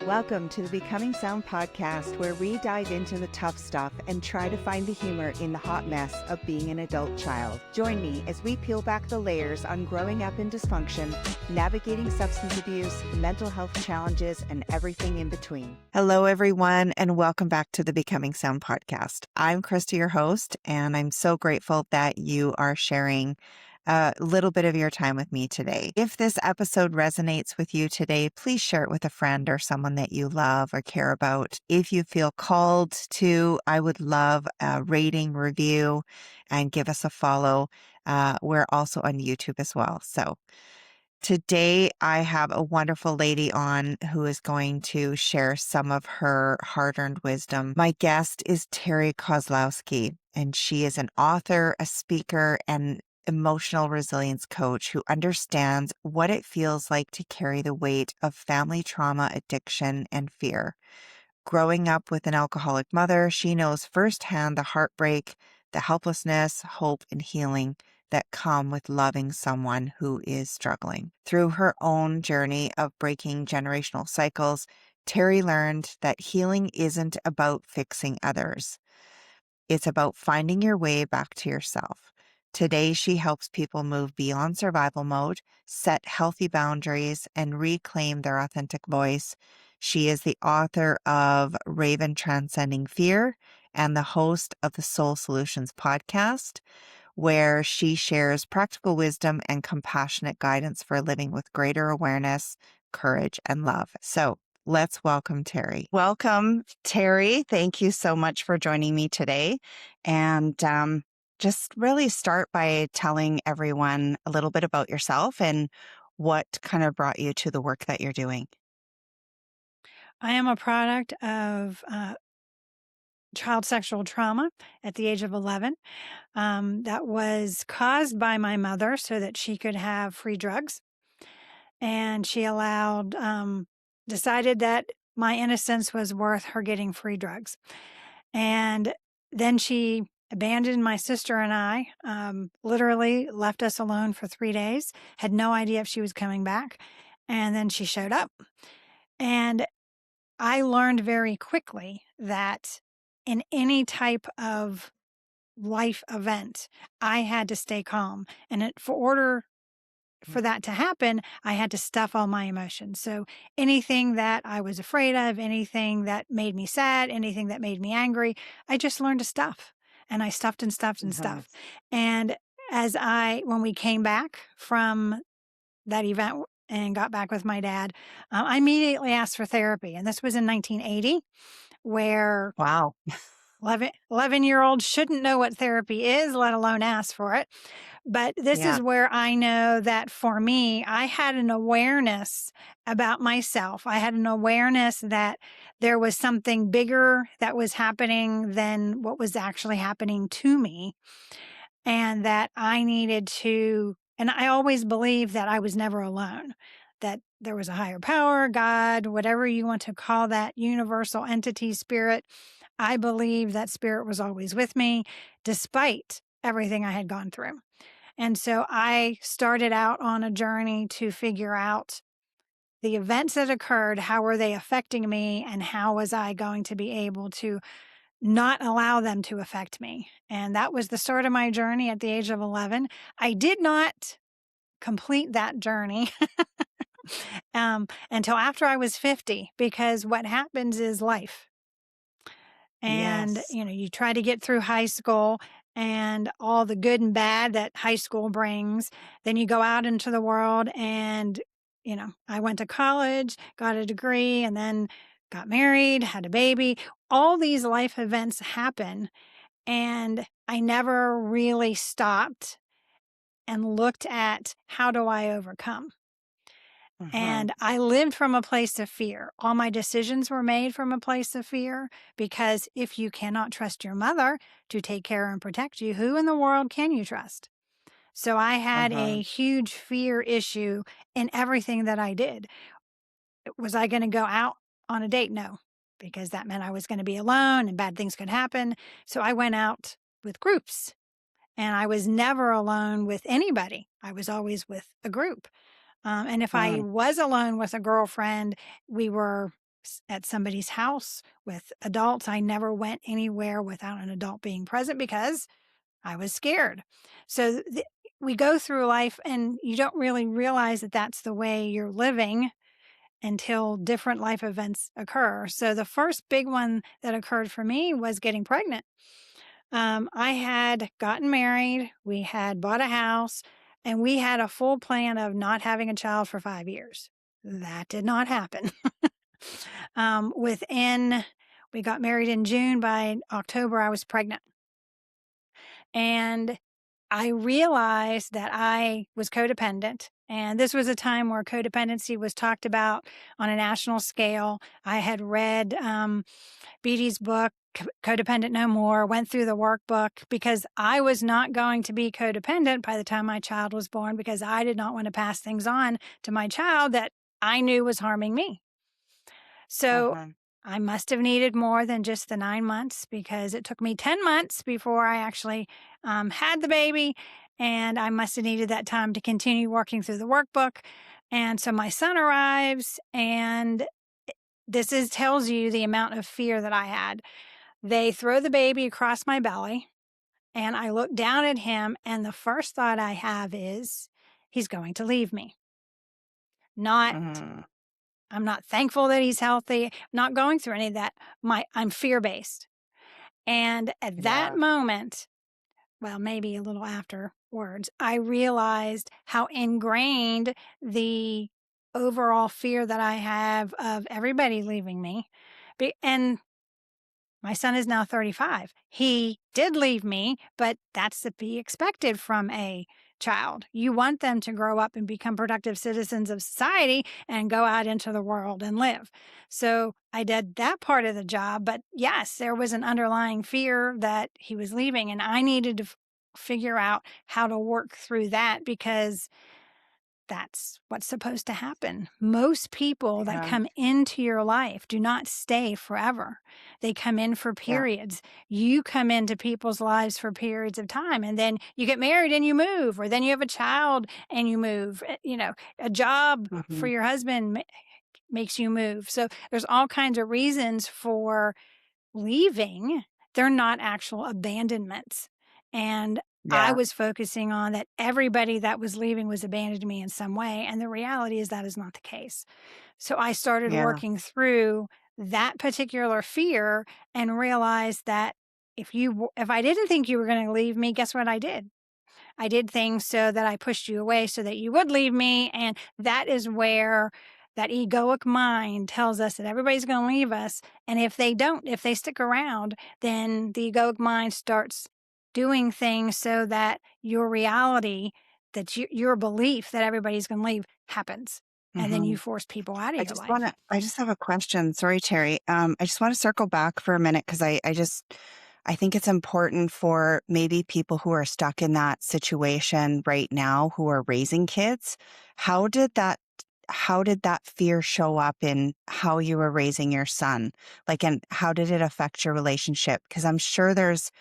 Welcome to the Becoming Sound podcast, where we dive into the tough stuff and try to find the humor in the hot mess of being an adult child. Join me as we peel back the layers on growing up in dysfunction, navigating substance abuse, mental health challenges, and everything in between. Hello, everyone, and welcome back to the Becoming Sound podcast. I'm Krista, your host, and I'm so grateful that you are sharing a little bit of your time with me today. If this episode resonates with you today, please share it with a friend or someone that you love or care about. If you feel called to, I would love a rating, review, and give us a follow. We're also on YouTube as well. So today I have a wonderful lady on who is going to share some of her hard-earned wisdom. My guest is Terri Kozlowski, and she is an author, a speaker, and emotional resilience coach who understands what it feels like to carry the weight of family trauma, addiction, and fear. Growing up with an alcoholic mother, she knows firsthand the heartbreak, the helplessness, hope, and healing that come with loving someone who is struggling. Through her own journey of breaking generational cycles, Terri learned that healing isn't about fixing others. It's about finding your way back to yourself. Today, she helps people move beyond survival mode, set healthy boundaries, and reclaim their authentic voice. She is the author of Raven Transcending Fear and the host of the Soul Solutions podcast, where she shares practical wisdom and compassionate guidance for living with greater awareness, courage, and love. So let's welcome Terri. Welcome, Terri. Thank you so much for joining me today. And just really start by telling everyone a little bit about yourself and what kind of brought you to the work that you're doing. I am a product of child sexual trauma at the age of 11. That was caused by my mother so that she could have free drugs. And she decided that my innocence was worth her getting free drugs. And then she abandoned my sister and I, literally left us alone for 3 days, had no idea if she was coming back. And then she showed up. And I learned very quickly that in any type of life event, I had to stay calm. And for that to happen, I had to stuff all my emotions. So anything that I was afraid of, anything that made me sad, anything that made me angry, I just learned to stuff. And I stuffed and stuffed and stuffed. And when we came back from that event and got back with my dad, I immediately asked for therapy. And this was in 1980, where Wow. 11-year-olds shouldn't know what therapy is, let alone ask for it. But this is where I know that for me, I had an awareness about myself. I had an awareness that there was something bigger that was happening than what was actually happening to me. And that I needed to, and I always believed that I was never alone, that there was a higher power, God, whatever you want to call that universal entity, spirit. I believe that spirit was always with me despite everything I had gone through. And so I started out on a journey to figure out the events that occurred, how were they affecting me, and how was I going to be able to not allow them to affect me. And that was the start of my journey at the age of 11. I did not complete that journey until after I was 50, because what happens is life. And, you try to get through high school and all the good and bad that high school brings. Then you go out into the world and, I went to college, got a degree, and then got married, had a baby. All these life events happen. And I never really stopped and looked at, how do I overcome? And I lived from a place of fear. All my decisions were made from a place of fear, because if you cannot trust your mother to take care and protect you, who in the world can you trust? So I had a huge fear issue in everything that I did. Was I going to go out on a date? No, because that meant I was going to be alone and bad things could happen. So I went out with groups, and I was never alone with anybody. I was always with a group. And if I was alone with a girlfriend, we were at somebody's house with adults. I never went anywhere without an adult being present because I was scared. So we go through life and you don't really realize that that's the way you're living until different life events occur. So the first big one that occurred for me was getting pregnant. I had gotten married, we had bought a house, and we had a full plan of not having a child for 5 years. That did not happen. Within, we got married in June. By October, I was pregnant. And I realized that I was codependent. And this was a time where codependency was talked about on a national scale. I had read Beatty's book, Codependent No More, went through the workbook because I was not going to be codependent by the time my child was born because I did not want to pass things on to my child that I knew was harming me. So Uh-huh. I must have needed more than just the 9 months because it took me 10 months before I actually had the baby. And I must have needed that time to continue working through the workbook. And so my son arrives, and tells you the amount of fear that I had. They throw the baby across my belly, and I look down at him, and the first thought I have is, he's going to leave me. Not, Mm. I'm not thankful that he's healthy, not going through any of that. I'm fear-based. And at that Yeah. moment, well, maybe a little afterwards, I realized how ingrained the overall fear that I have of everybody leaving me. And my son is now 35. He did leave me, but that's to be expected from a child. You want them to grow up and become productive citizens of society and go out into the world and live. So I did that part of the job. But yes, there was an underlying fear that he was leaving, and I needed to figure out how to work through that because that's what's supposed to happen. Most people that Yeah. come into your life do not stay forever. They come in for Yeah. periods. You come into people's lives for periods of time, and then you get married and you move, or then you have a child and you move. A job for Mm-hmm. your husband makes you move. So there's all kinds of reasons for leaving. They're not actual abandonments. And I Yeah. was focusing on that everybody that was leaving was abandoning me in some way. And the reality is that is not the case. So I started Yeah. working through that particular fear and realized that if I didn't think you were going to leave me, guess what I did? I did things so that I pushed you away so that you would leave me. And that is where that egoic mind tells us that everybody's going to leave us. And if they don't, if they stick around, then the egoic mind starts doing things so that your reality, your belief that everybody's going to leave happens. And then Mm-hmm. you force people out of I your just life. I just have a question. Sorry, Terry. I just want to circle back for a minute because I think it's important for maybe people who are stuck in that situation right now who are raising kids. How did that, how did that fear show up in how you were raising your son? Like, and how did it affect your relationship? Because I'm sure there's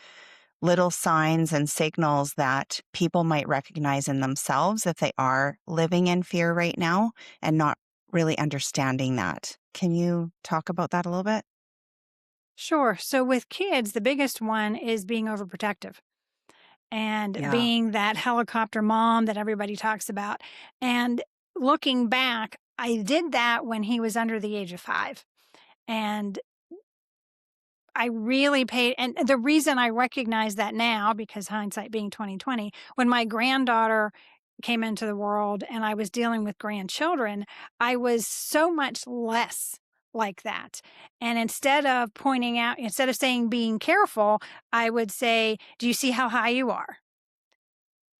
little signs and signals that people might recognize in themselves if they are living in fear right now and not really understanding that. Can you talk about that a little bit? Sure. So with kids, the biggest one is being overprotective and Yeah. being that helicopter mom that everybody talks about. And looking back, I did that when he was under the age of 5. And I really paid, and the reason I recognize that now, because hindsight being 2020, when my granddaughter came into the world and I was dealing with grandchildren, I was so much less like that. And instead of saying being careful, I would say, do you see how high you are?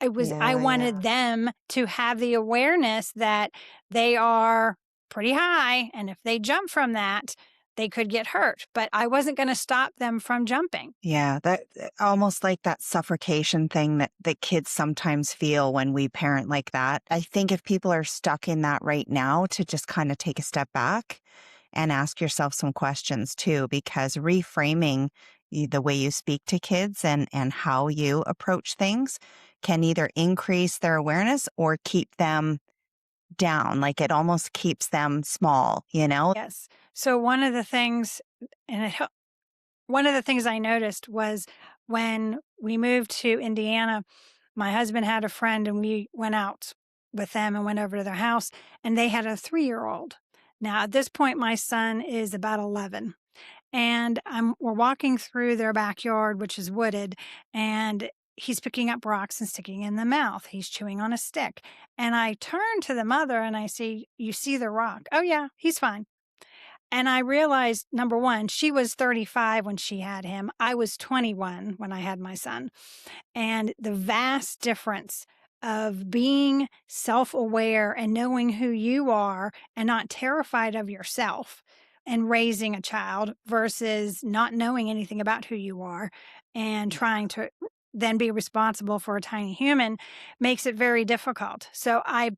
I Yeah. Yeah. wanted them to have the awareness that they are pretty high, and if they jump from that, they could get hurt, but I wasn't gonna stop them from jumping. Yeah, that almost like that suffocation thing that kids sometimes feel when we parent like that. I think if people are stuck in that right now, to just kind of take a step back and ask yourself some questions too, because reframing the way you speak to kids and how you approach things can either increase their awareness or keep them down, like it almost keeps them small, you know? Yes. So and one of the things I noticed was when we moved to Indiana, my husband had a friend and we went out with them and went over to their house, and they had a 3-year-old. Now, at this point, my son is about 11. And we're walking through their backyard, which is wooded, and he's picking up rocks and sticking in the mouth. He's chewing on a stick. And I turn to the mother and I say, "You see the rock?" "Oh, yeah, he's fine." And I realized, number one, she was 35 when she had him. I was 21 when I had my son. And the vast difference of being self aware and knowing who you are and not terrified of yourself and raising a child versus not knowing anything about who you are and trying to then be responsible for a tiny human makes it very difficult. So I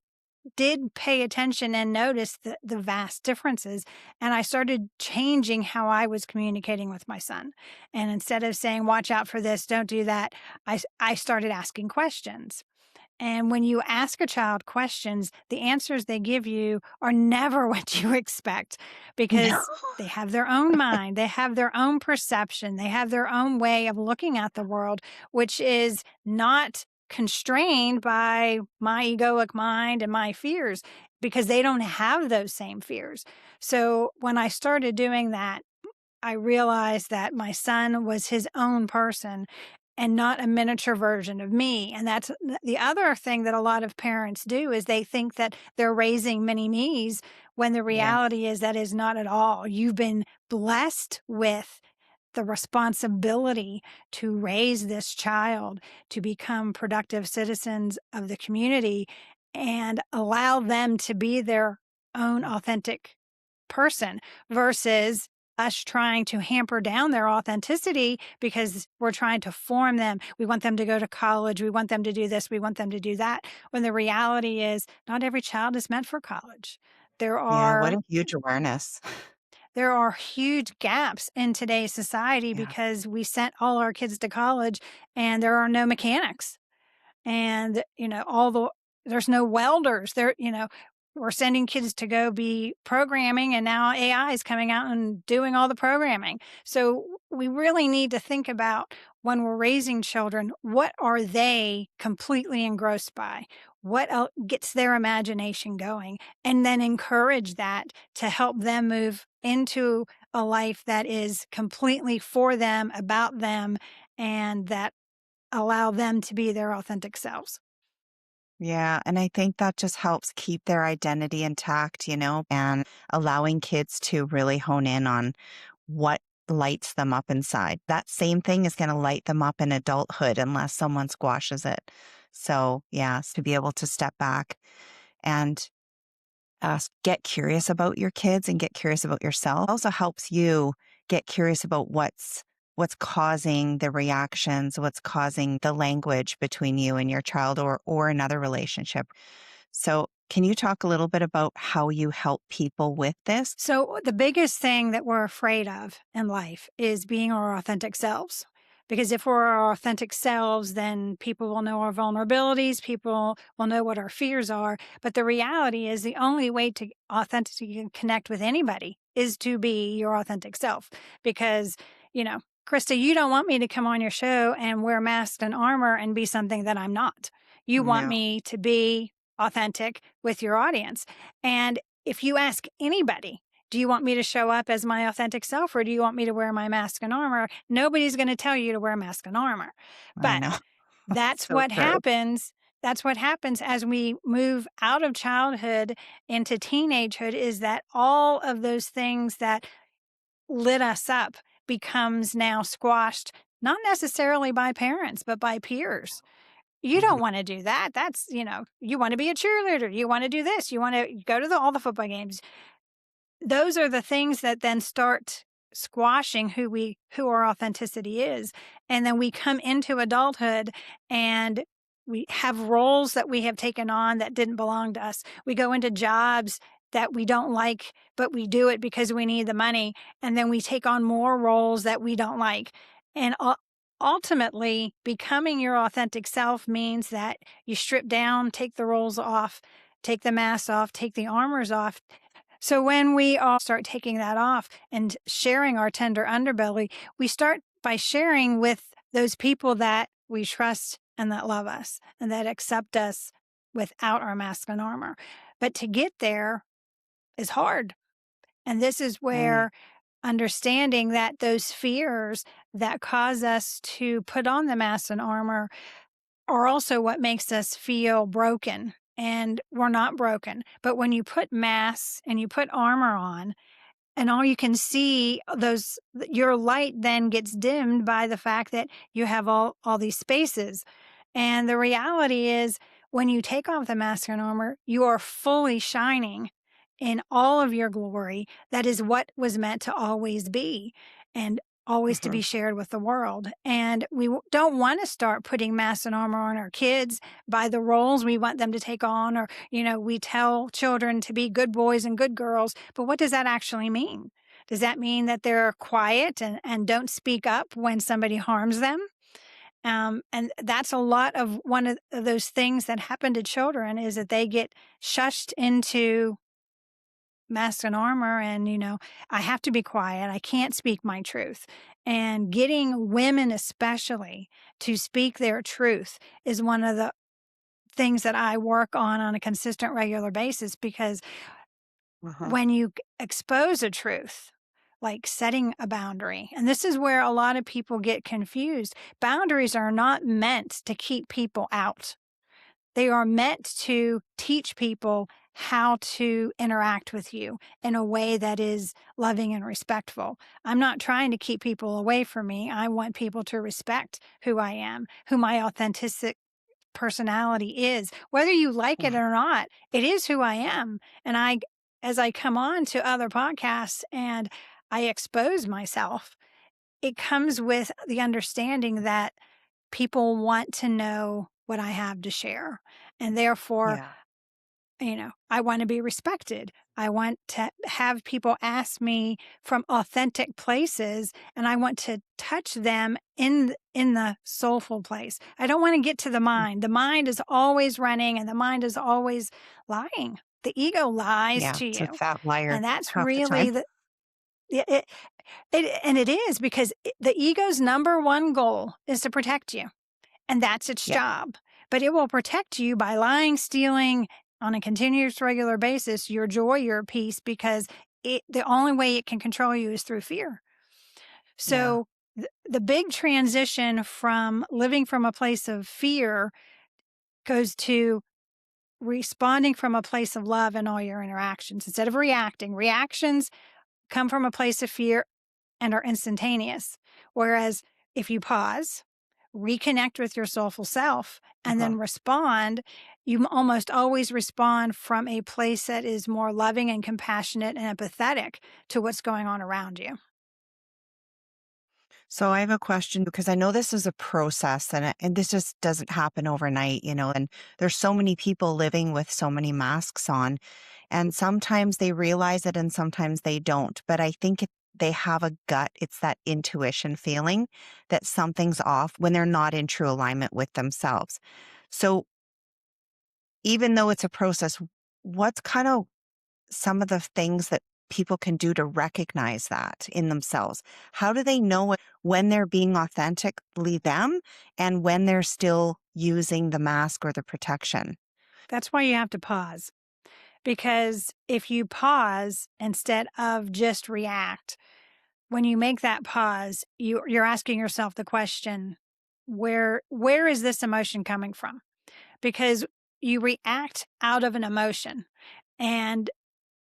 did pay attention and notice the vast differences. And I started changing how I was communicating with my son. And instead of saying, "Watch out for this, don't do that," I started asking questions. And when you ask a child questions, the answers they give you are never what you expect No. because they have their own mind, they have their own perception, they have their own way of looking at the world, which is not constrained by my egoic mind and my fears because they don't have those same fears. So when I started doing that, I realized that my son was his own person and not a miniature version of me. And that's the other thing that a lot of parents do is they think that they're raising mini me's when the Yeah. reality is that is not at all. You've been blessed with the responsibility to raise this child to become productive citizens of the community and allow them to be their own authentic person versus us trying to hamper down their authenticity because we're trying to form them. We want them to go to college. We want them to do this. We want them to do that. When the reality is not every child is meant for college. There Yeah. What are a huge awareness. there are huge gaps in today's society Yeah. because we sent all our kids to college and there are no mechanics and there's no welders there. We're sending kids to go be programming and now AI is coming out and doing all the programming. So we really need to think about when we're raising children, what are they completely engrossed by? What gets their imagination going? And then encourage that to help them move into a life that is completely for them, about them, and that allow them to be their authentic selves. Yeah. And I think that just helps keep their identity intact, and allowing kids to really hone in on what lights them up inside. That same thing is going to light them up in adulthood unless someone squashes it. So, yes, to be able to step back and get curious about your kids and get curious about yourself also helps you get curious about what's causing the reactions, what's causing the language between you and your child or another relationship. So, can you talk a little bit about how you help people with this? So, the biggest thing that we're afraid of in life is being our authentic selves. Because if we're our authentic selves, then people will know our vulnerabilities, people will know what our fears are. But the reality is, the only way to authentically connect with anybody is to be your authentic self. Because, Krista, you don't want me to come on your show and wear masks and armor and be something that I'm not. You want No, me to be authentic with your audience. And if you ask anybody, "Do you want me to show up as my authentic self or do you want me to wear my mask and armor?" Nobody's going to tell you to wear mask and armor. I But know. that's So what true. happens. That's what happens as we move out of childhood into teenagehood is that all of those things that lit us up becomes now squashed, not necessarily by parents, but by peers. You don't Mhm. wanna do that. That's you wanna be a cheerleader, you wanna do this, you wanna go to all the football games. Those are the things that then start squashing who our authenticity is, and then we come into adulthood, and we have roles that we have taken on that didn't belong to us. We go into jobs that we don't like, but we do it because we need the money, and then we take on more roles that we don't like, and ultimately, becoming your authentic self means that you strip down, take the roles off, take the masks off, take the armors off. So when we all start taking that off and sharing our tender underbelly, we start by sharing with those people that we trust and that love us and that accept us without our mask and armor. But to get there is hard. And this is Mm. where understanding that those fears that cause us to put on the mask and armor are also what makes us feel broken. And we're not broken. But when you put masks and you put armor on, and all you can see your light then gets dimmed by the fact that you have all these spaces. And the reality is when you take off the mask and armor, you are fully shining in all of your glory. That is what was meant to always be and always to Mhm. be shared with the world. And we don't want to start putting mask and armor on our kids by the roles we want them to take on, or we tell children to be good boys and good girls, but what does that actually mean? Does that mean that they're quiet and don't speak up when somebody harms them? And that's a lot of one of those things that happen to children, is that they get shushed into mask and armor, and I have to be quiet, I can't speak my truth. And getting women especially to speak their truth is one of the things that I work on a consistent, regular basis, because Uh-huh. when you expose a truth, like setting a boundary, and this is where a lot of people get confused. Boundaries are not meant to keep people out. They are meant to teach people how to interact with you in a way that is loving and respectful. I'm not trying to keep people away from me. I want people to respect who I am, who my authentic personality is. Whether you like it Yeah. or not, it is who I am. And as I come on to other podcasts and I expose myself, it comes with the understanding that people want to know what I have to share. And therefore, Yeah. I want to be respected. I want to have people ask me from authentic places, and I want to touch them in the soulful place. I don't want to get to the Mm. mind. The mind is always running, and the mind is always lying. The ego lies Yeah. to It's a you, fat liar and that's half the time. really and it is, because the ego's number one goal is to protect you. And that's its Yeah. job. But it will protect you by lying, stealing on a continuous, regular basis your joy, your peace, because the only way it can control you is through fear. Yeah. So the big transition from living from a place of fear goes to responding from a place of love in all your interactions instead of reacting. Reactions come from a place of fear and are instantaneous. Whereas if you pause, reconnect with your soulful self, and Uh-huh. then respond, you almost always respond from a place that is more loving and compassionate and empathetic to what's going on around you. So I have a question because I know this is a process and this just doesn't happen overnight, and there's so many people living with so many masks on, and sometimes they realize it and sometimes they don't. But I think they have a gut, it's that intuition feeling that something's off when they're not in true alignment with themselves. So even though it's a process, what's kind of some of the things that people can do to recognize that in themselves? How do they know when they're being authentically them and when they're still using the mask or the protection? That's why you have to pause. Because if you pause instead of just react, when you make that pause, you're asking yourself the question, where is this emotion coming from? Because you react out of an emotion. And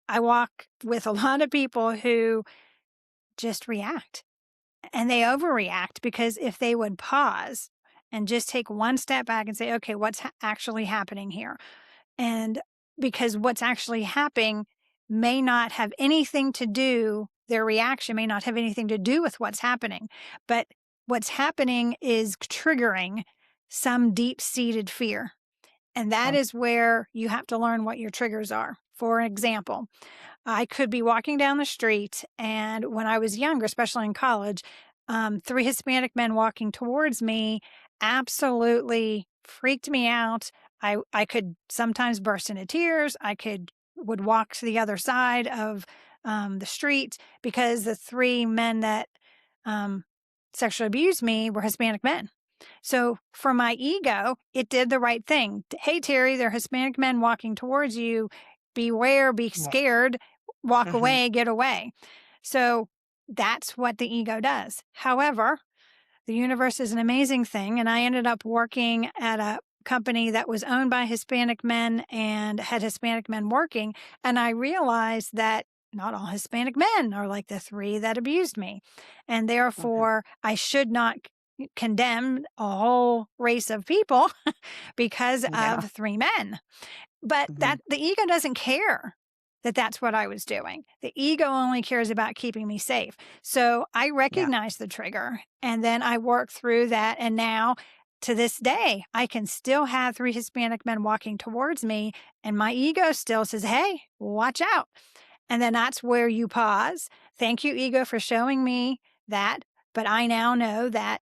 I walk with a lot of people who just react, and they overreact, because if they would pause and just take one step back and say, okay, what's actually happening here? And because what's actually happening may not have anything to do, their reaction may not have anything to do with what's happening, but what's happening is triggering some deep seated fear. And that Oh. is where you have to learn what your triggers are. For example, I could be walking down the street, and when I was younger, especially in college, three Hispanic men walking towards me absolutely freaked me out. I could sometimes burst into tears. Would walk to the other side of the street because the three men that um, sexually abused me were Hispanic men. So for my ego, it did the right thing. Hey, Terri, there are Hispanic men walking towards you. Beware, be Yeah. scared, walk Hmm. away, get away. So that's what the ego does. However, the universe is an amazing thing. And I ended up working at a company that was owned by Hispanic men and had Hispanic men working. And I realized that not all Hispanic men are like the three that abused me. And Hmm. therefore, I should not condemn a whole race of people because Yeah. of three men. But Hmm. that the ego doesn't care that that's what I was doing. The ego only cares about keeping me safe. So I Yeah. recognize the trigger and then I work through that. And now to this day, I can still have three Hispanic men walking towards me and my ego still says, hey, watch out. And then that's where you pause. Thank you, ego, for showing me that. But I now know that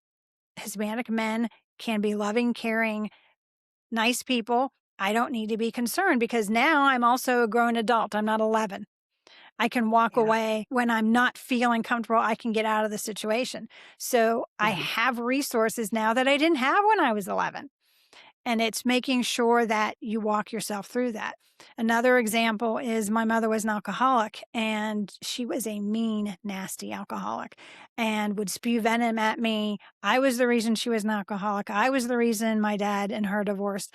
Hispanic men can be loving, caring, nice people. I don't need to be concerned because now I'm also a grown adult. I'm not 11. I can walk Yeah. away when I'm not feeling comfortable. I can get out of the situation. So I Yeah. have resources now that I didn't have when I was 11. And it's making sure that you walk yourself through that. Another example is my mother was an alcoholic and she was a mean, nasty alcoholic and would spew venom at me. I was the reason she was an alcoholic. I was the reason my dad and her divorced.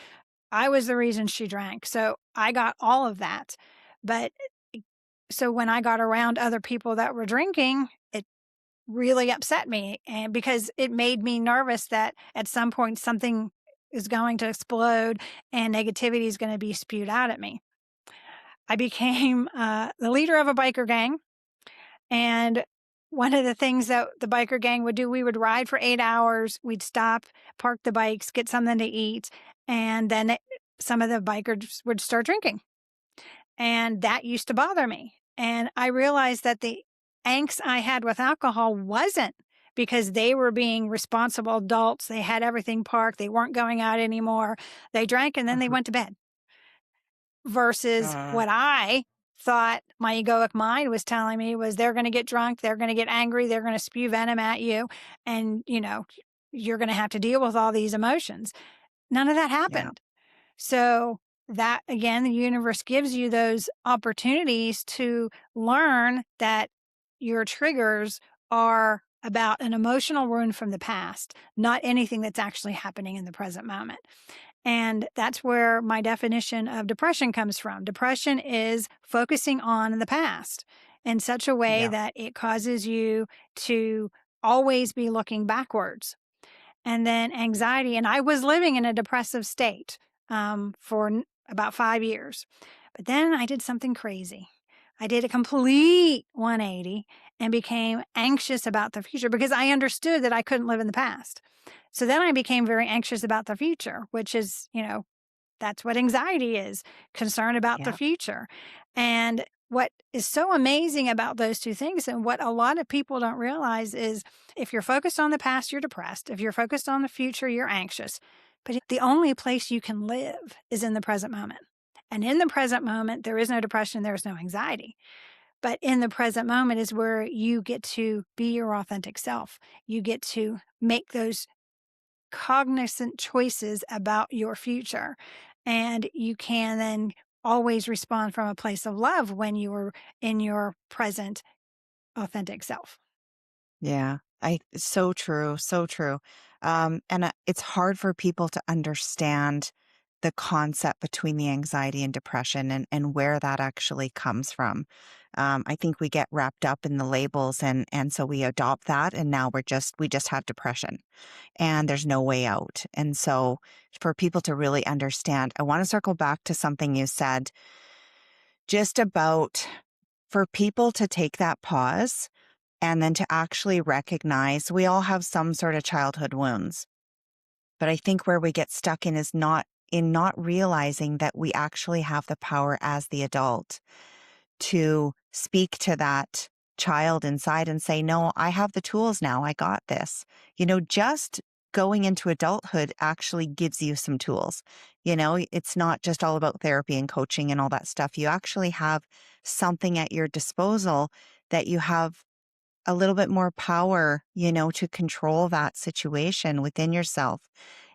I was the reason she drank. So I got all of that. But so when I got around other people that were drinking, it really upset me. And because it made me nervous that at some point something is going to explode and negativity is going to be spewed out at me. I became the leader of a biker gang. And one of the things that the biker gang would do, we would ride for 8 hours. We'd stop, park the bikes, get something to eat. And then some of the bikers would start drinking. And that used to bother me. And I realized that the angst I had with alcohol wasn't because they were being responsible adults. They had everything parked. They weren't going out anymore. They drank and then they Hmm. went to bed versus Uh, what I thought my egoic mind was telling me was they're going to get drunk. They're going to get angry. They're going to spew venom at you. And, you're going to have to deal with all these emotions. None of that yeah. happened. So that again, the universe gives you those opportunities to learn that your triggers are about an emotional wound from the past, not anything that's actually happening in the present moment. And that's where my definition of depression comes from. Depression is focusing on the past in such a way Yeah. that it causes you to always be looking backwards and then anxiety. And I was living in a depressive state for about 5 years. But then I did something crazy. I did a complete 180 and became anxious about the future because I understood that I couldn't live in the past. So then I became very anxious about the future, which is, that's what anxiety is, concern about the Yeah. future. And what is so amazing about those two things, and what a lot of people don't realize, is if you're focused on the past, you're depressed. If you're focused on the future, you're anxious. But the only place you can live is in the present moment. And in the present moment, there is no depression, there's no anxiety. But in the present moment is where you get to be your authentic self. You get to make those cognizant choices about your future. And you can then always respond from a place of love when you're in your present authentic self. Yeah. So true. So true. And it's hard for people to understand the concept between the anxiety and depression and where that actually comes from. I think we get wrapped up in the labels and so we adopt that and now we just have depression and there's no way out. And so for people to really understand, I want to circle back to something you said just about for people to take that pause and then to actually recognize we all have some sort of childhood wounds. But I think where we get stuck in is not realizing that we actually have the power as the adult to speak to that child inside and say, no, I have the tools now. I got this. Just going into adulthood actually gives you some tools. It's not just all about therapy and coaching and all that stuff. You actually have something at your disposal that you have a little bit more power, to control that situation within yourself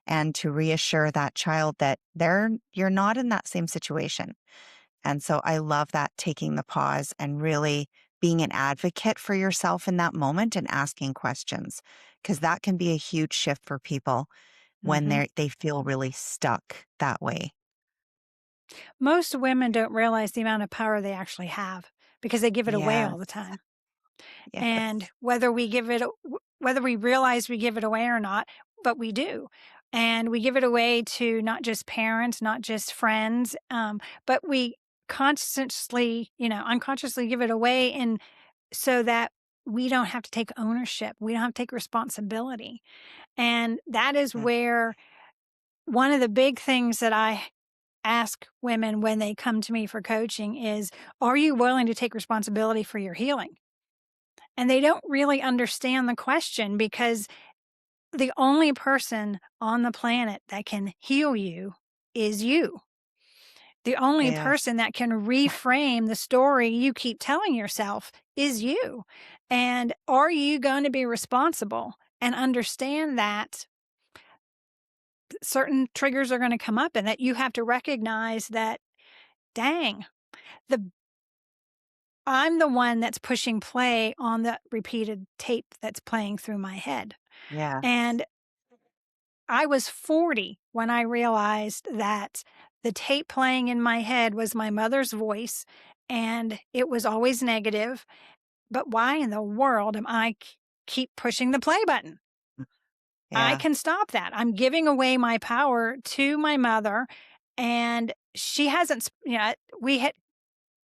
and to reassure that child that you're not in that same situation. And so I love that, taking the pause and really being an advocate for yourself in that moment and asking questions, because that can be a huge shift for people when Hmm. they feel really stuck that way. Most women don't realize the amount of power they actually have because they give it away Yes. all the time. And Yes. whether we realize we give it away or not, but we do. And we give it away to not just parents, not just friends, but we consciously, unconsciously give it away, and so that we don't have to take ownership. We don't have to take responsibility. And that is Yeah. where one of the big things that I ask women when they come to me for coaching is, are you willing to take responsibility for your healing? And they don't really understand the question, because the only person on the planet that can heal you is you. The only Yes. person that can reframe the story you keep telling yourself is you. And are you going to be responsible and understand that certain triggers are going to come up, and that you have to recognize that, dang, the I'm the one that's pushing play on the repeated tape that's playing through my head. Yes. And I was 40 when I realized that the tape playing in my head was my mother's voice, and it was always negative. But why in the world am I keep pushing the play button? I Yeah. can stop that. I'm giving away my power to my mother, and she hasn't, we had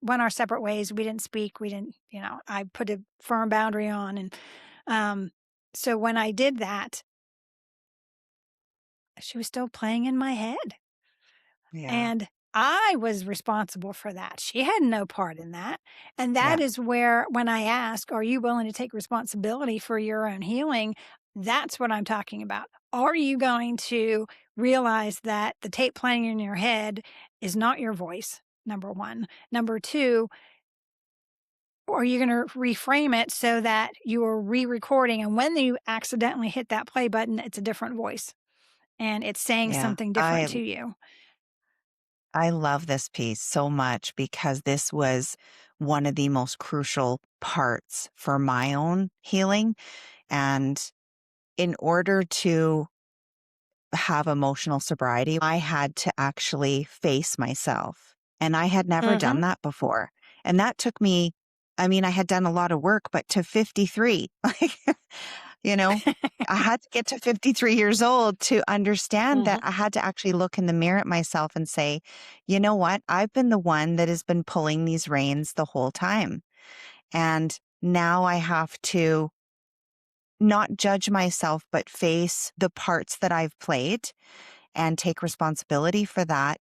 went our separate ways. We didn't speak. We didn't, I put a firm boundary on. And um, so when I did that, she was still playing in my head. Yeah. And I was responsible for that. She had no part in that. And that Yeah. is where, when I ask, are you willing to take responsibility for your own healing? That's what I'm talking about. Are you going to realize that the tape playing in your head is not your voice? Number one. Number two, are you going to reframe it so that you are re recording? And when you accidentally hit that play button, it's a different voice and it's saying Yeah. something different I to you. I love this piece so much because this was one of the most crucial parts for my own healing. And in order to have emotional sobriety, I had to actually face myself. And I had never done Hmm. that before. And that took me, I mean, I had done a lot of work, but to 53, like, you know, I had to get to 53 years old to understand that Hmm. I had to actually look in the mirror at myself and say, you know what? I've been the one that has been pulling these reins the whole time. And now I have to not judge myself, but face the parts that I've played and take responsibility for that.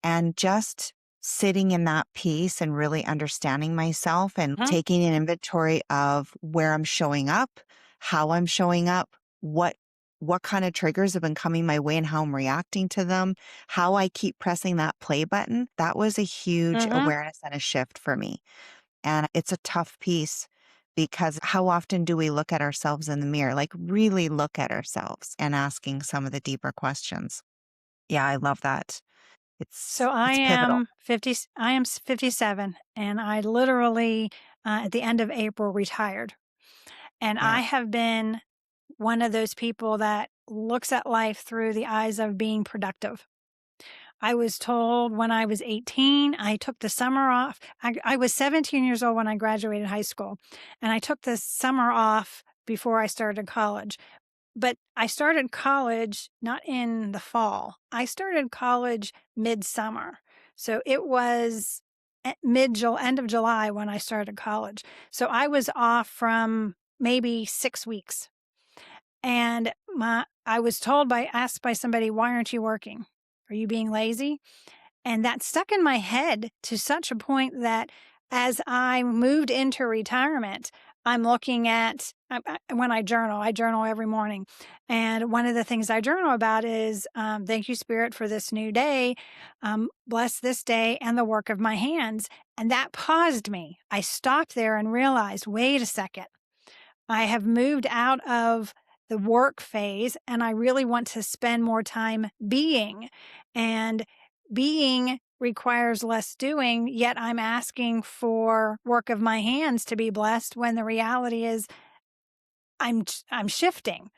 And just sitting in that peace and really understanding myself and taking an inventory of where I'm showing up, how I'm showing up, what kind of triggers have been coming my way and how I'm reacting to them, how I keep pressing that play button. That was a huge Hmm. awareness and a shift for me. And it's a tough piece because how often do we look at ourselves in the mirror, like really look at ourselves and asking some of the deeper questions? Yeah, I love that. So It's pivotal. I am 57, and I literally, at the end of April, retired. And Yeah. I have been one of those people that looks at life through the eyes of being productive. I was told when I was 18, I took the summer off. I was 17 years old when I graduated high school, and I took the summer off before I started college. But I started college not in the fall. I started college midsummer. So it was end of July when I started college. So I was off from maybe 6 weeks. And I was asked by somebody, why aren't you working? Are you being lazy? And that stuck in my head to such a point that as I moved into retirement, I'm looking at when I journal every morning. And one of the things I journal about is thank you, Spirit, for this new day. Bless this day and the work of my hands. And that paused me. I stopped there and realized, wait a second. I have moved out of the work phase and I really want to spend more time being. And being requires less doing, yet I'm asking for work of my hands to be blessed when the reality is I'm shifting.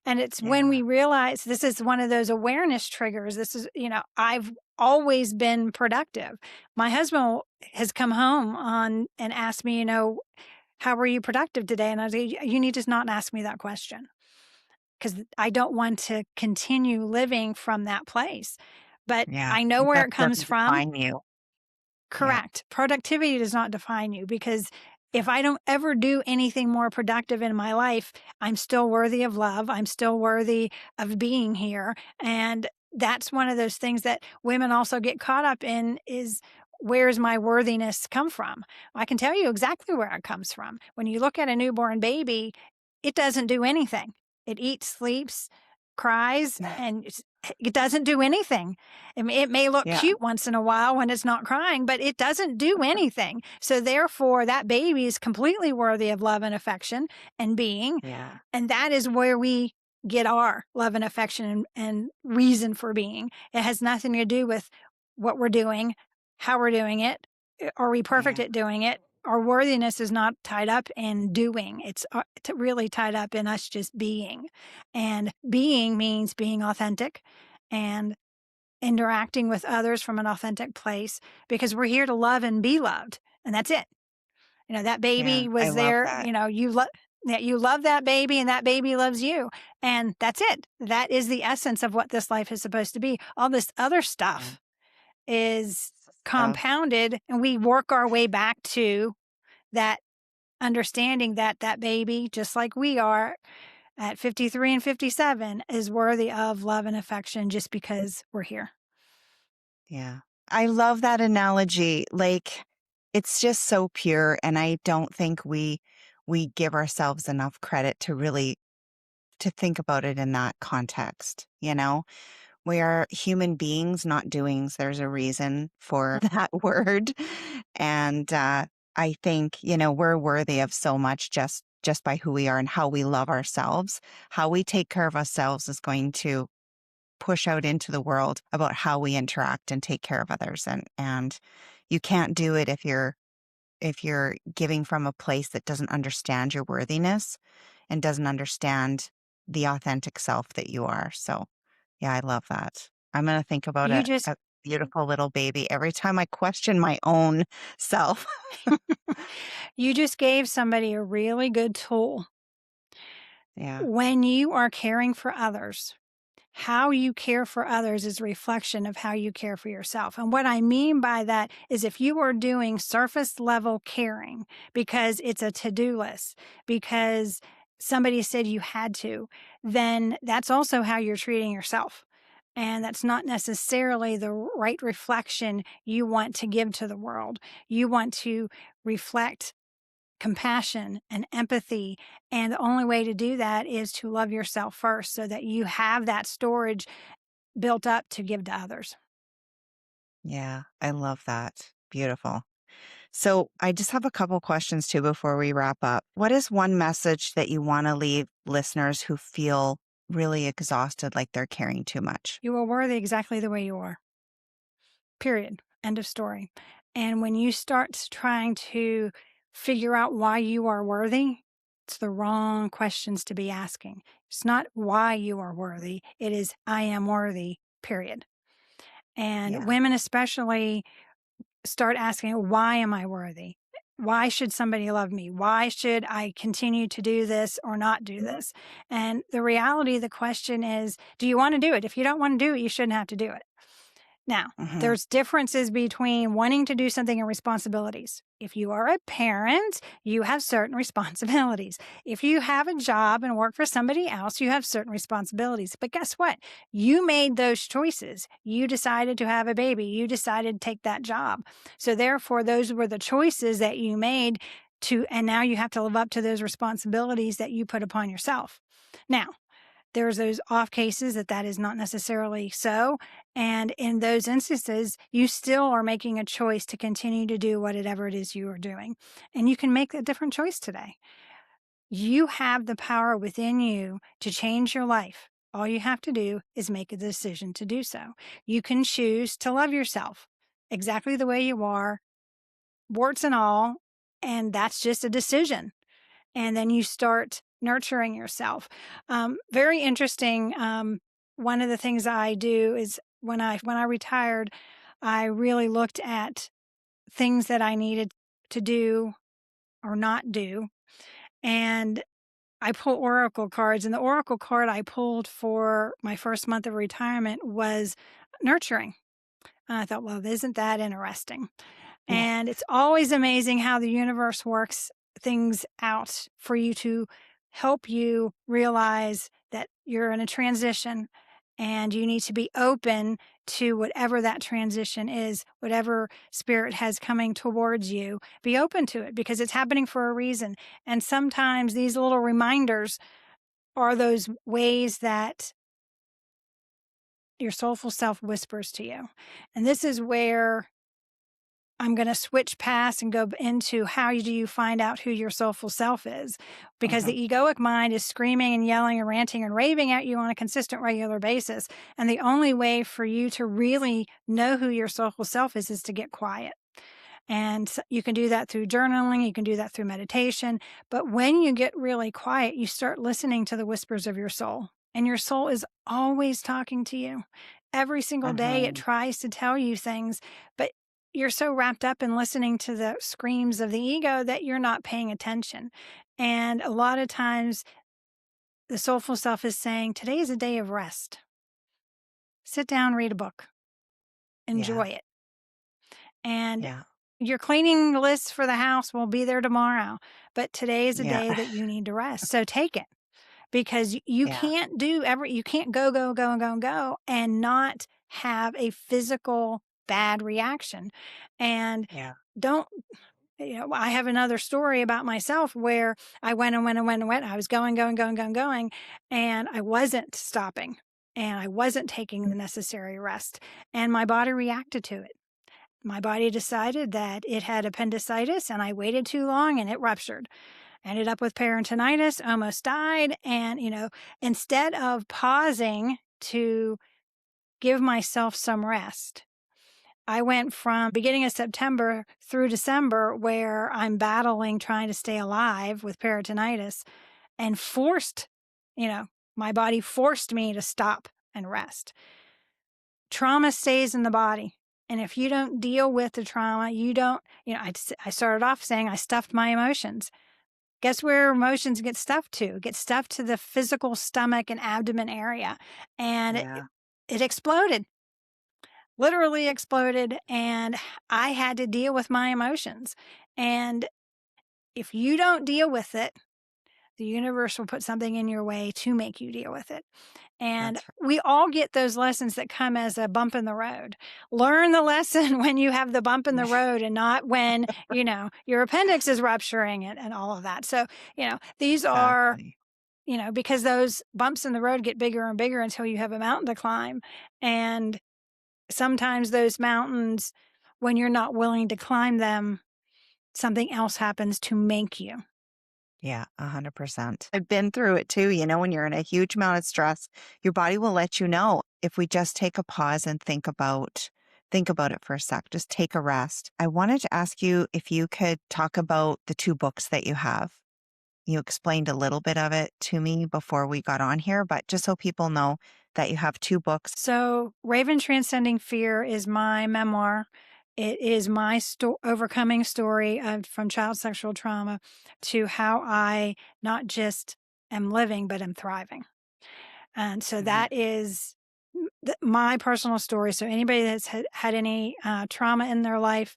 And it's when Yeah. we realize this is one of those awareness triggers. This is, I've always been productive. My husband has come home on and asked me, how were you productive today? And I say, you need to not ask me that question because I don't want to continue living from that place. But Yeah. I know where That it comes doesn't from. define you. Yeah. Correct. Productivity does not define you because if I don't ever do anything more productive in my life, I'm still worthy of love. I'm still worthy of being here. And that's one of those things that women also get caught up in is where's my worthiness come from? I can tell you exactly where it comes from. When you look at a newborn baby, it doesn't do anything. It eats, sleeps, cries, and it doesn't do anything. I mean, it may look Yeah. cute once in a while when it's not crying, but it doesn't do anything. So therefore, that baby is completely worthy of love and affection and being. Yeah. And that is where we get our love and affection and reason for being. It has nothing to do with what we're doing, how we're doing it. Are we perfect Yeah. at doing it? Our worthiness is not tied up in doing. It's really tied up in us just being. And being means being authentic and interacting with others from an authentic place because we're here to love and be loved. And that's it. That Yeah. baby I was love there, that. you love that baby and that baby loves you. And that's it. That is the essence of what this life is supposed to be. All this other Yeah. stuff is Stuff. compounded and we work our way back to that understanding that that baby, just like we are at 53 and 57, is worthy of love and affection just because we're here. Yeah. I love that analogy. Like it's just so pure and I don't think we give ourselves enough credit to really to think about it in that context, you know? We are human beings, not doings. There's a reason for that word. And I think, we're worthy of so much just by who we are and how we love ourselves. How we take care of ourselves is going to push out into the world about how we interact and take care of others. And you can't do it if you're giving from a place that doesn't understand your worthiness and doesn't understand the authentic self that you are. So, yeah, I love that. I'm going to think about You a just beautiful little baby every time I question my own self. you just gave somebody a really good tool. Yeah. When you are caring for others, how you care for others is a reflection of how you care for yourself. And what I mean by that is if you are doing surface level caring because it's a to-do list, because somebody said you had to, then that's also how you're treating yourself. And that's not necessarily the right reflection you want to give to the world. You want to reflect compassion and empathy. And the only way to do that is to love yourself first so that you have that storage built up to give to others. Yeah. I love that. Beautiful. So I just have a couple questions too before we wrap up. What is one message that you want to leave listeners who feel really exhausted, like they're carrying too much? You are worthy exactly the way you are. Period. End of story. And when you start trying to figure out why you are worthy, it's the wrong questions to be asking. It's not why you are worthy. It is, I am worthy, period. And Yeah. women, especially, start asking, why am I worthy? Why should somebody love me? Why should I continue to do this or not do this? And the reality of the question is, do you want to do it? If you don't want to do it, you shouldn't have to do it. Now, Hmm. there's differences between wanting to do something and responsibilities. If you are a parent, you have certain responsibilities. If you have a job and work for somebody else, you have certain responsibilities. But guess what? You made those choices. You decided to have a baby. You decided to take that job. So therefore, those were the choices that you made and now you have to live up to those responsibilities that you put upon yourself. Now, there's those off cases that is not necessarily so. And in those instances, you still are making a choice to continue to do whatever it is you are doing. And you can make a different choice today. You have the power within you to change your life. All you have to do is make a decision to do so. You can choose to love yourself exactly the way you are, warts and all, and that's just a decision. And then you start nurturing yourself. Very interesting. One of the things I do is when I retired, I really looked at things that I needed to do or not do, and I pull oracle cards. And the oracle card I pulled for my first month of retirement was nurturing. And I thought, well, isn't that interesting? Yeah. And it's always amazing how the universe works things out for you to help you realize that you're in a transition and you need to be open to whatever that transition is, whatever spirit has coming towards you. Be open to it because it's happening for a reason. And sometimes these little reminders are those ways that your soulful self whispers to you. And this is where I'm going to switch past and go into how do you find out who your soulful self is? Because Mhm. the egoic mind is screaming and yelling and ranting and raving at you on a consistent, regular basis. And the only way for you to really know who your soulful self is to get quiet. And you can do that through journaling, you can do that through meditation. But when you get really quiet, you start listening to the whispers of your soul. And your soul is always talking to you. Every single day, it Mhm. tries to tell you things, but you're so wrapped up in listening to the screams of the ego that you're not paying attention. And a lot of times, the soulful self is saying, today is a day of rest. Sit down, read a book, Yeah. enjoy it. And Yeah. your cleaning list for the house will be there tomorrow, but today is a Yeah. day that you need to rest. So take it because you Yeah. can't you can't go, go, go, and go, and go and not have a physical bad reaction. And Yeah. don't, I have another story about myself where I went and went and went and went. I was going, going, going, going, going, and I wasn't stopping and I wasn't taking the necessary rest. And my body reacted to it. My body decided that it had appendicitis and I waited too long and it ruptured. Ended up with peritonitis, almost died. And, instead of pausing to give myself some rest, I went from beginning of September through December where I'm battling trying to stay alive with peritonitis and you know, my body forced me to stop and rest. Trauma stays in the body. And if you don't deal with the trauma, you don't, I started off saying I stuffed my emotions. Guess where emotions get stuffed to? Get stuffed to the physical stomach and abdomen area. And Yeah. it exploded, literally exploded. And I had to deal with my emotions. And if you don't deal with it, the universe will put something in your way to make you deal with it. And That's we all get those lessons that come as a bump in the road. Learn the lesson when you have the bump in the right. road and not when, your appendix is rupturing and all of that. So, these are, Exactly. because those bumps in the road get bigger and bigger until you have a mountain to climb. And sometimes those mountains, when you're not willing to climb them, something else happens to make you. Yeah, 100%. I've been through it too. When you're in a huge amount of stress, your body will let you know if we just take a pause and think about it for a sec, just take a rest. I wanted to ask you if you could talk about the two books that you have. You explained a little bit of it to me before we got on here, but just so people know that you have two books. So, Raven Transcending Fear is my memoir. It is my overcoming story from child sexual trauma to how I not just am living, but am thriving. And so Mhm. that is my personal story. So, anybody that's had any trauma in their life,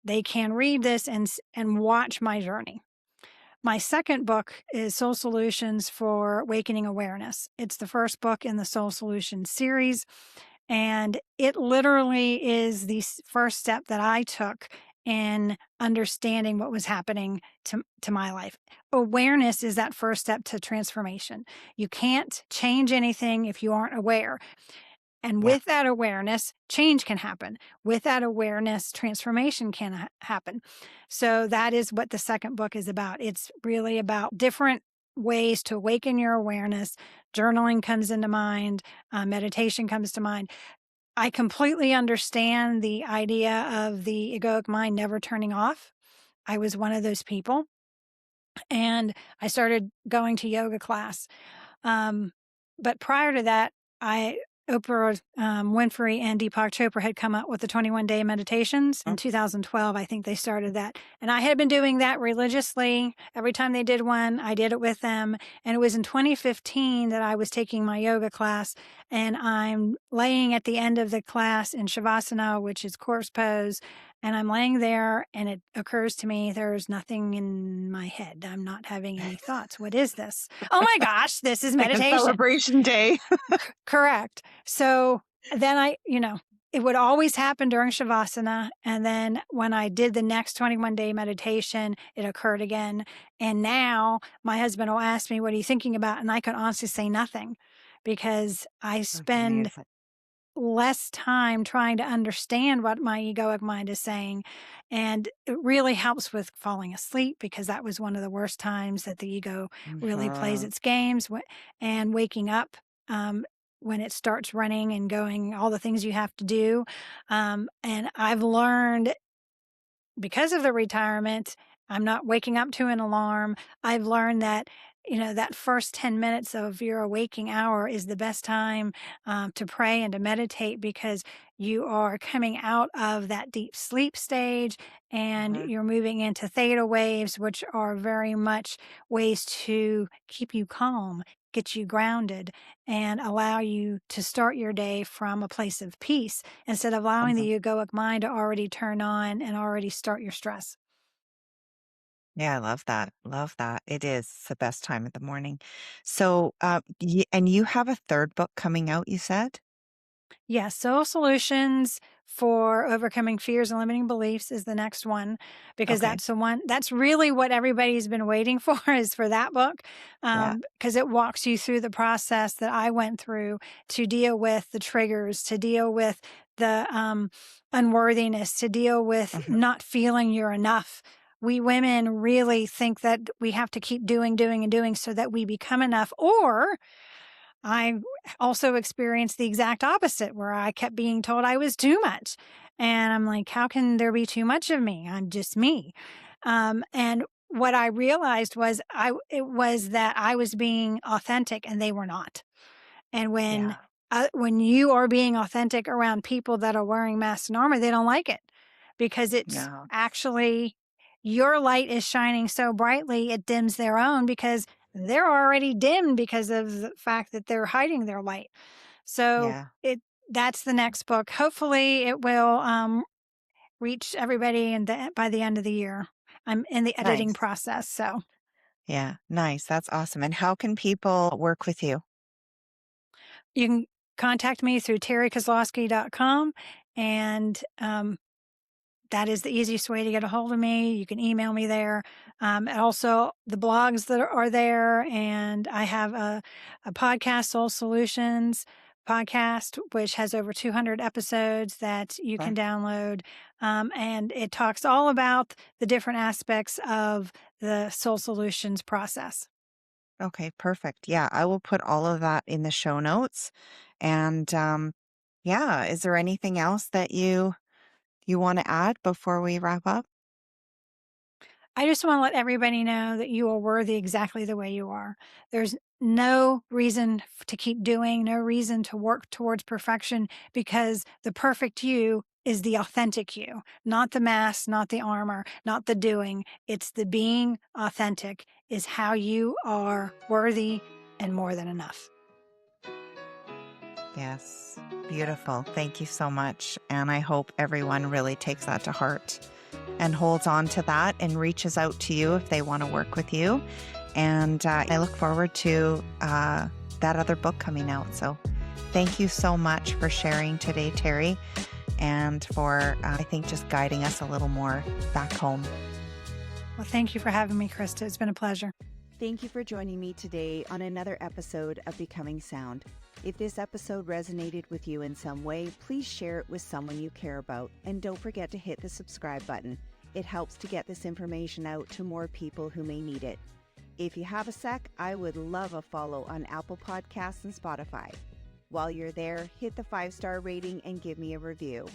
they can read this and watch my journey. My second book is Soul Solutions for Awakening Awareness. It's the first book in the Soul Solutions series. And it literally is the first step that I took in understanding what was happening to my life. Awareness is that first step to transformation. You can't change anything if you aren't aware. And Yeah. with that awareness, change can happen. With that awareness, transformation can happen. So that is what the second book is about. It's really about different ways to awaken your awareness. Journaling comes into mind, meditation comes to mind. I completely understand the idea of the egoic mind never turning off. I was one of those people. And I started going to yoga class. But prior to that, Oprah Winfrey and Deepak Chopra had come up with the 21-day meditations in 2012. I think they started that. And I had been doing that religiously. Every time they did one, I did it with them. And it was in 2015 that I was taking my yoga class, and I'm laying at the end of the class in Shavasana, which is corpse pose. And I'm laying there, and it occurs to me there's nothing in my head. I'm not having any thoughts. What is this? Oh my gosh, this is Like a meditation. celebration day. Correct. So then it would always happen during Shavasana. And then when I did the next 21-day meditation, it occurred again. And now my husband will ask me, what are you thinking about? And I can honestly say nothing, because I spend less time trying to understand what my egoic mind is saying. And it really helps with falling asleep, because that was one of the worst times that the ego really plays its games, and waking up when it starts running and going, all the things you have to do. And I've learned, because of the retirement, I'm not waking up to an alarm. I've learned that, that first 10 minutes of your waking hour is the best time to pray and to meditate, because you are coming out of that deep sleep stage and you're moving into theta waves, which are very much ways to keep you calm, get you grounded, and allow you to start your day from a place of peace, instead of allowing the egoic mind to already turn on and already start your stress. Yeah, I love that. Love that. It is the best time of the morning. So, and you have a third book coming out, you said? Yeah, Soul Solutions for Overcoming Fears and Limiting Beliefs is the next one, because Okay. that's the one, that's really what everybody's been waiting for, is for that book, Yeah. because it walks you through the process that I went through to deal with the triggers, to deal with the unworthiness, to deal with not feeling you're enough. We women really think that we have to keep doing, and doing so that we become enough. Or I also experienced the exact opposite, where I kept being told I was too much. And I'm like, how can there be too much of me? I'm just me. And what I realized was it was that I was being authentic and they were not. And when you are being authentic around people that are wearing masks and armor, they don't like it, because it's Yeah. actually your light is shining so brightly it dims their own, because they're already dimmed because of the fact that they're hiding their light. So Yeah. that's the next book. Hopefully it will reach everybody by the end of the year. I'm in the editing Nice. process, so Yeah. Nice. That's awesome. And how can people work with you? you can contact me through terrikozlowski.com, and that is the easiest way to get a hold of me. You can email me there. And also the blogs that are there. And I have a podcast, Soul Solutions podcast, which has over 200 episodes that you can download. And it talks all about the different aspects of the Soul Solutions process. Okay, perfect. Yeah, I will put all of that in the show notes. And yeah, is there anything else that you want to add before we wrap up? I just want to let everybody know that you are worthy exactly the way you are. There's no reason to keep doing, no reason to work towards perfection, because the perfect you is the authentic you, not the mask, not the armor, not the doing. It's the being authentic is how you are worthy and more than enough. Yes, beautiful. Thank you so much. And I hope everyone really takes that to heart and holds on to that and reaches out to you if they want to work with you. And I look forward to that other book coming out. So thank you so much for sharing today, Terri. and for, I think, just guiding us a little more back home. Well, thank you for having me, Krista. It's been a pleasure. Thank you for joining me today on another episode of Becoming Sound. If this episode resonated with you in some way, please share it with someone you care about. And don't forget to hit the subscribe button. It helps to get this information out to more people who may need it. If you have a sec, I would love a follow on Apple Podcasts and Spotify. While you're there, hit the 5-star rating and give me a review.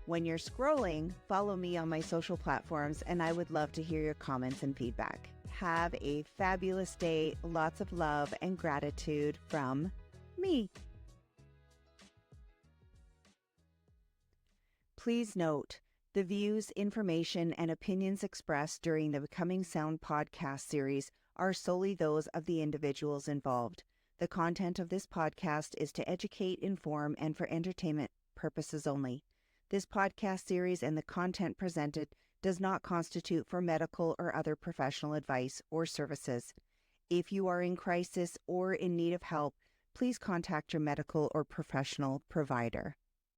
When you're scrolling, follow me on my social platforms, and I would love to hear your comments and feedback. Have a fabulous day, lots of love and gratitude from me. Please note, the views, information, and opinions expressed during the Becoming Sound podcast series are solely those of the individuals involved. The content of this podcast is to educate, inform, and for entertainment purposes only. This podcast series and the content presented does not constitute for medical or other professional advice or services. If you are in crisis or in need of help, please contact your medical or professional provider.